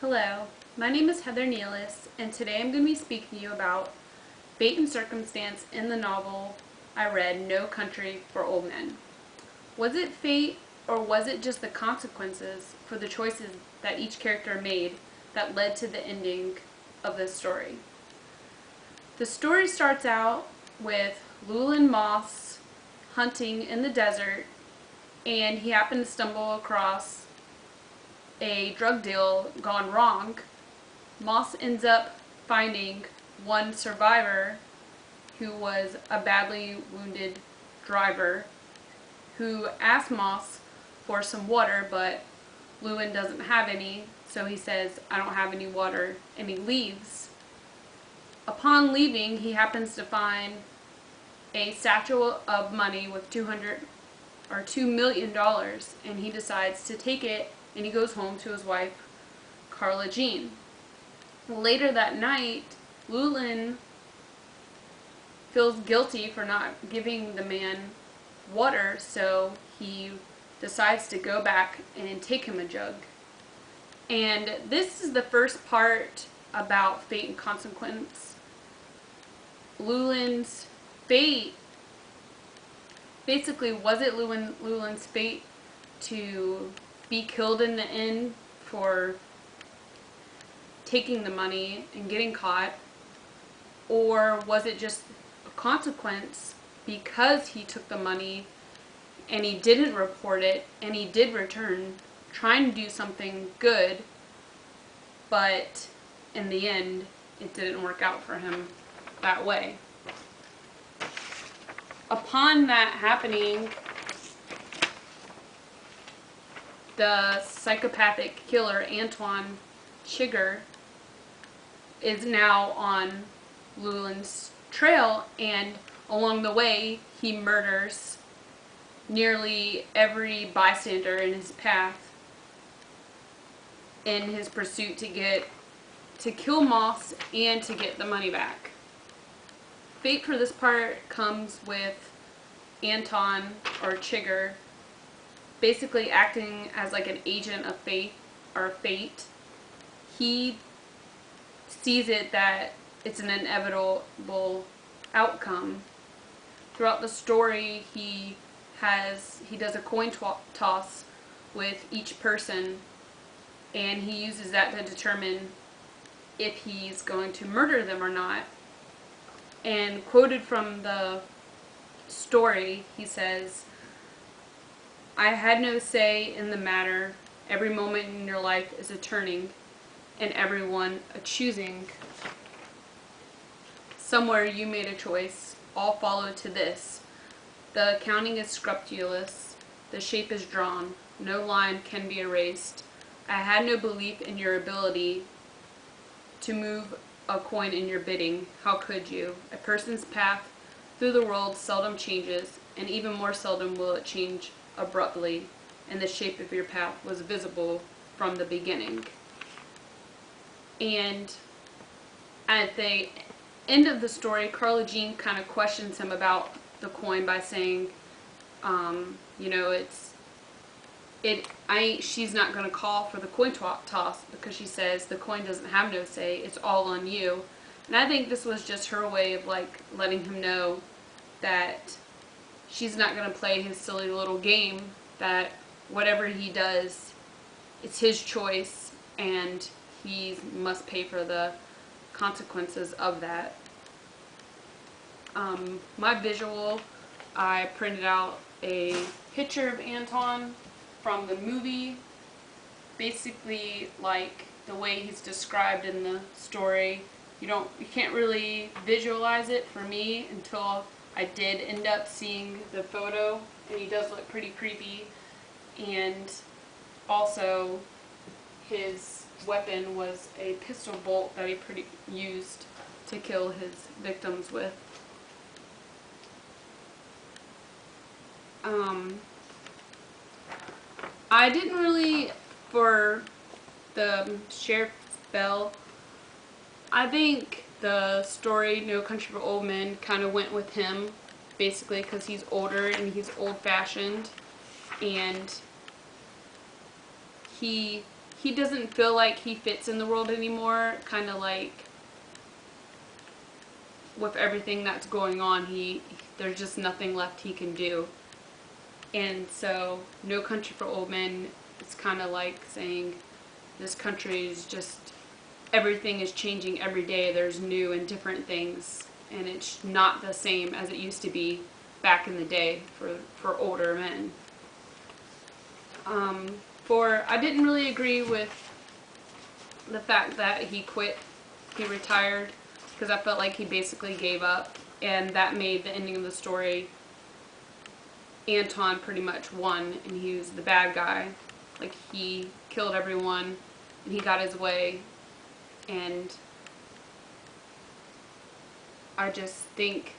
Hello, my name is Heather Nealis, and today I'm going to be speaking to you about fate and circumstance in the novel I read, No Country for Old Men. Was it fate, or was it just the consequences for the choices that each character made that led to the ending of this story? The story starts out with Llewellyn Moss hunting in the desert, and he happened to stumble across a drug deal gone wrong. Moss ends up finding one survivor who was a badly wounded driver who asked Moss for some water, but Llewellyn doesn't have any, so he says, "I don't have any water," and he leaves. Upon leaving, he happens to find a satchel of money with $2 million, and he decides to take it, and he goes home to his wife, Carla Jean. Later that night, Llewellyn feels guilty for not giving the man water, so he decides to go back and take him a jug. And this is the first part about fate and consequence. Llewellyn's fate, basically, was it Llewellyn's fate to be killed in the end for taking the money and getting caught, or was it just a consequence because he took the money and he didn't report it and he did return trying to do something good, but in the end it didn't work out for him that way? Upon that happening, the psychopathic killer Antoine Chigger is now on Llewellyn's trail, and along the way he murders nearly every bystander in his path in his pursuit to kill Moss and to get the money back. Fate for this part comes with Anton, or Chigger, basically acting as like an agent of fate, or fate. He sees it that it's an inevitable outcome. Throughout the story, he does a coin toss with each person, and he uses that to determine if he's going to murder them or not. And quoted from the story, he says, "I had no say in the matter. Every moment in your life is a turning, and everyone a choosing. Somewhere you made a choice. All followed to this. The accounting is scrupulous. The shape is drawn. No line can be erased. I had no belief in your ability to move a coin in your bidding. How could you? A person's path through the world seldom changes, and even more seldom will it change abruptly, and the shape of your path was visible from the beginning." And at the end of the story, Carla Jean kind of questions him about the coin by saying, she's not going to call for the coin toss because she says the coin doesn't have no say, it's all on you. And I think this was just her way of like letting him know that she's not going to play his silly little game, that whatever he does, it's his choice, and he must pay for the consequences of that. My visual, I printed out a picture of Anton from the movie, basically like the way he's described in the story. You can't really visualize it for me until I did end up seeing the photo, and he does look pretty creepy. And also, his weapon was a pistol bolt that he used to kill his victims with. I didn't really, for the Sheriff Bell, I think the story No Country for Old Men kind of went with him, basically because he's older and he's old-fashioned, and he he doesn't feel like he fits in the world anymore. Kind of like with everything that's going on, there's just nothing left he can do. And so No Country for Old Men, it's kind of like saying this country is just, everything is changing every day. There's new and different things, and it's not the same as it used to be back in the day for older men. I didn't really agree with the fact that he quit, he retired, because I felt like he basically gave up, and that made the ending of the story Anton pretty much won, and he was the bad guy. Like, he killed everyone, and he got his way, and I just think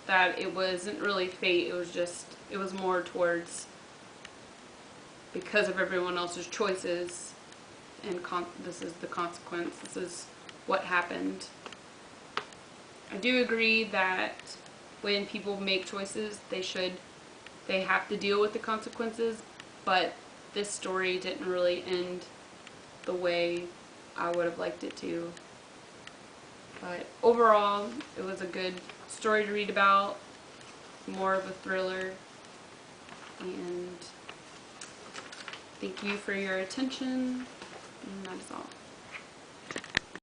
that it wasn't really fate, it was more towards because of everyone else's choices, and this is the consequence, this is what happened. I do agree that when people make choices, they have to deal with the consequences, but this story didn't really end the way I would have liked it to. But overall, it was a good story to read about, more of a thriller, and thank you for your attention, and that is all.